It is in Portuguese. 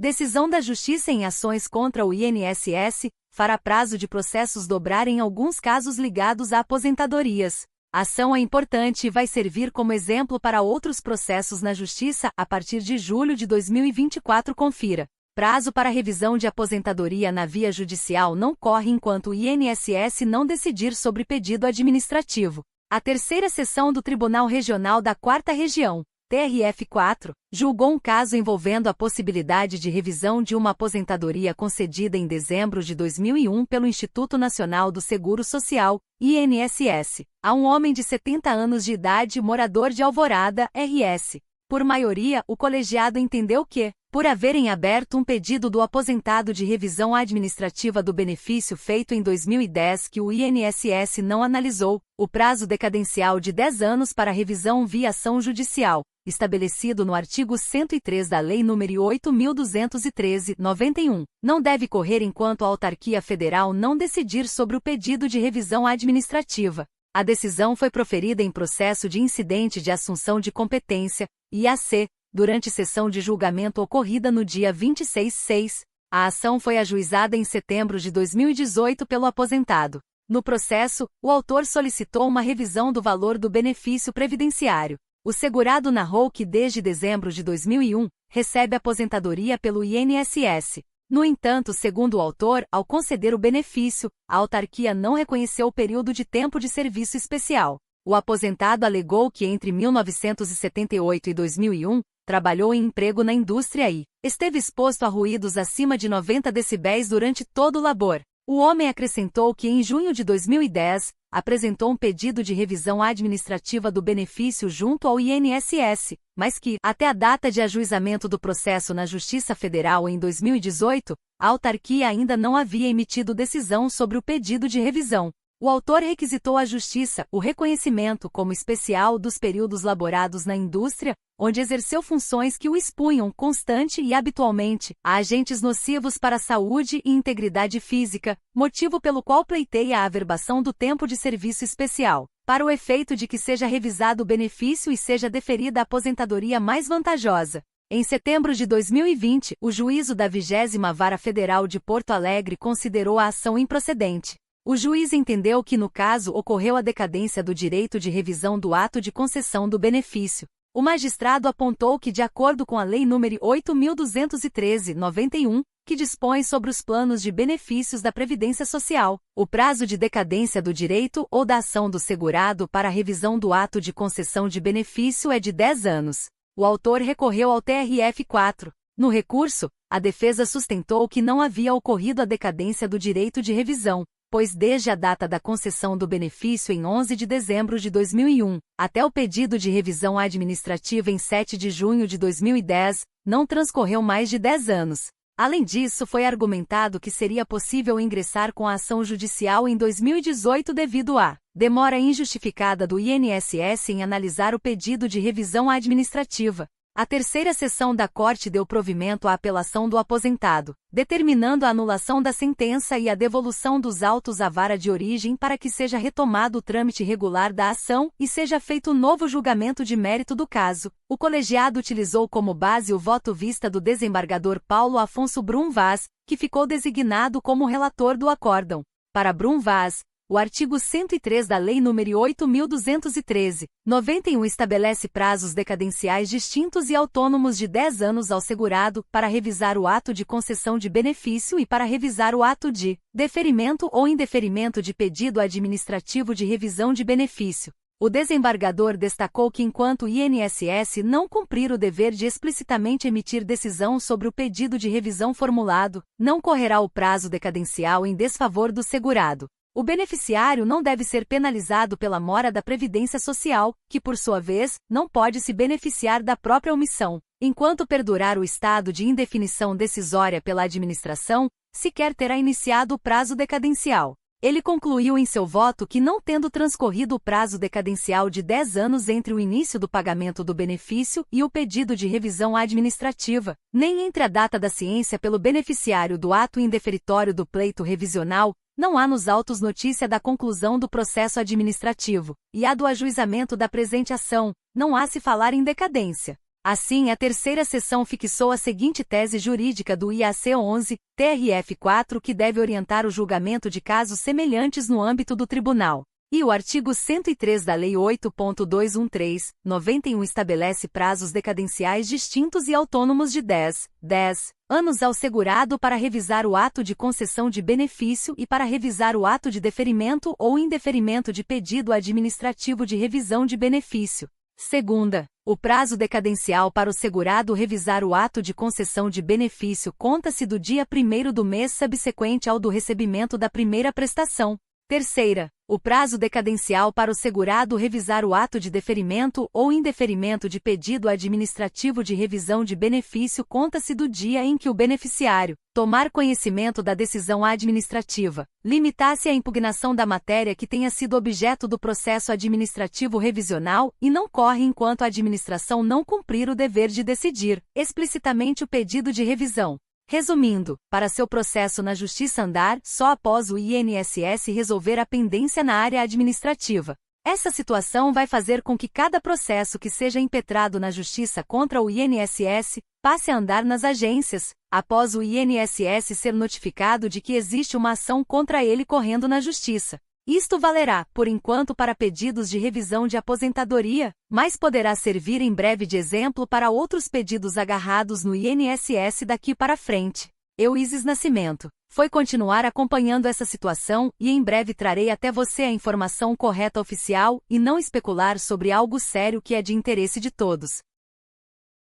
Decisão da Justiça em ações contra o INSS fará prazo de processos dobrar em alguns casos ligados a aposentadorias. A ação é importante e vai servir como exemplo para outros processos na Justiça a partir de julho de 2024. Confira. Prazo para revisão de aposentadoria na via judicial não corre enquanto o INSS não decidir sobre pedido administrativo. A terceira sessão do Tribunal Regional da 4ª Região, TRF4, julgou um caso envolvendo a possibilidade de revisão de uma aposentadoria concedida em dezembro de 2001 pelo Instituto Nacional do Seguro Social, INSS, a um homem de 70 anos de idade morador de Alvorada, RS. Por maioria, o colegiado entendeu que, por haverem aberto um pedido do aposentado de revisão administrativa do benefício feito em 2010 que o INSS não analisou, o prazo decadencial de 10 anos para revisão via ação judicial, estabelecido no artigo 103 da Lei nº 8.213/91, não deve correr enquanto a autarquia federal não decidir sobre o pedido de revisão administrativa. A decisão foi proferida em processo de incidente de assunção de competência, IAC, durante sessão de julgamento ocorrida no dia 26/6. A ação foi ajuizada em setembro de 2018 pelo aposentado. No processo, o autor solicitou uma revisão do valor do benefício previdenciário. O segurado narrou que desde dezembro de 2001, recebe aposentadoria pelo INSS. No entanto, segundo o autor, ao conceder o benefício, a autarquia não reconheceu o período de tempo de serviço especial. O aposentado alegou que entre 1978 e 2001, trabalhou em emprego na indústria e esteve exposto a ruídos acima de 90 decibéis durante todo o labor. O homem acrescentou que em junho de 2010, apresentou um pedido de revisão administrativa do benefício junto ao INSS, mas que, até a data de ajuizamento do processo na Justiça Federal em 2018, a autarquia ainda não havia emitido decisão sobre o pedido de revisão. O autor requisitou à Justiça o reconhecimento como especial dos períodos laborados na indústria, onde exerceu funções que o expunham constante e habitualmente a agentes nocivos para a saúde e integridade física, motivo pelo qual pleiteia a averbação do tempo de serviço especial, para o efeito de que seja revisado o benefício e seja deferida a aposentadoria mais vantajosa. Em setembro de 2020, o juízo da 20ª Vara Federal de Porto Alegre considerou a ação improcedente. O juiz entendeu que no caso ocorreu a decadência do direito de revisão do ato de concessão do benefício. O magistrado apontou que, de acordo com a Lei nº 8.213/91, que dispõe sobre os planos de benefícios da Previdência Social, o prazo de decadência do direito ou da ação do segurado para a revisão do ato de concessão de benefício é de 10 anos. O autor recorreu ao TRF4. No recurso, a defesa sustentou que não havia ocorrido a decadência do direito de revisão, pois desde a data da concessão do benefício em 11 de dezembro de 2001, até o pedido de revisão administrativa em 7 de junho de 2010, não transcorreu mais de 10 anos. Além disso, foi argumentado que seria possível ingressar com a ação judicial em 2018 devido à demora injustificada do INSS em analisar o pedido de revisão administrativa. A terceira sessão da Corte deu provimento à apelação do aposentado, determinando a anulação da sentença e a devolução dos autos à vara de origem para que seja retomado o trâmite regular da ação e seja feito novo julgamento de mérito do caso. O colegiado utilizou como base o voto vista do desembargador Paulo Afonso Brum Vaz, que ficou designado como relator do acórdão. Para Brum Vaz, o artigo 103 da Lei nº 8.213/91 estabelece prazos decadenciais distintos e autônomos de 10 anos ao segurado para revisar o ato de concessão de benefício e para revisar o ato de deferimento ou indeferimento de pedido administrativo de revisão de benefício. O desembargador destacou que enquanto o INSS não cumprir o dever de explicitamente emitir decisão sobre o pedido de revisão formulado, não correrá o prazo decadencial em desfavor do segurado. O beneficiário não deve ser penalizado pela mora da Previdência Social, que por sua vez, não pode se beneficiar da própria omissão. Enquanto perdurar o estado de indefinição decisória pela administração, sequer terá iniciado o prazo decadencial. Ele concluiu em seu voto que não tendo transcorrido o prazo decadencial de 10 anos entre o início do pagamento do benefício e o pedido de revisão administrativa, nem entre a data da ciência pelo beneficiário do ato indeferitório do pleito revisional, não há nos autos notícia da conclusão do processo administrativo, e a do ajuizamento da presente ação, não há se falar em decadência. Assim, a terceira seção fixou a seguinte tese jurídica do IAC 11, TRF 4, que deve orientar o julgamento de casos semelhantes no âmbito do tribunal. E o artigo 103 da Lei 8.213/91 estabelece prazos decadenciais distintos e autônomos de 10 anos ao segurado para revisar o ato de concessão de benefício e para revisar o ato de deferimento ou indeferimento de pedido administrativo de revisão de benefício. Segunda, o prazo decadencial para o segurado revisar o ato de concessão de benefício conta-se do dia 1º do mês subsequente ao do recebimento da primeira prestação. Terceira, o prazo decadencial para o segurado revisar o ato de deferimento ou indeferimento de pedido administrativo de revisão de benefício conta-se do dia em que o beneficiário tomar conhecimento da decisão administrativa, limitar-se à impugnação da matéria que tenha sido objeto do processo administrativo revisional e não corre enquanto a administração não cumprir o dever de decidir explicitamente o pedido de revisão. Resumindo, para seu processo na Justiça andar só após o INSS resolver a pendência na área administrativa. Essa situação vai fazer com que cada processo que seja impetrado na Justiça contra o INSS passe a andar nas agências, após o INSS ser notificado de que existe uma ação contra ele correndo na Justiça. Isto valerá, por enquanto, para pedidos de revisão de aposentadoria, mas poderá servir em breve de exemplo para outros pedidos agarrados no INSS daqui para frente. Eu, Isis Nascimento, foi continuar acompanhando essa situação e em breve trarei até você a informação correta oficial e não especular sobre algo sério que é de interesse de todos.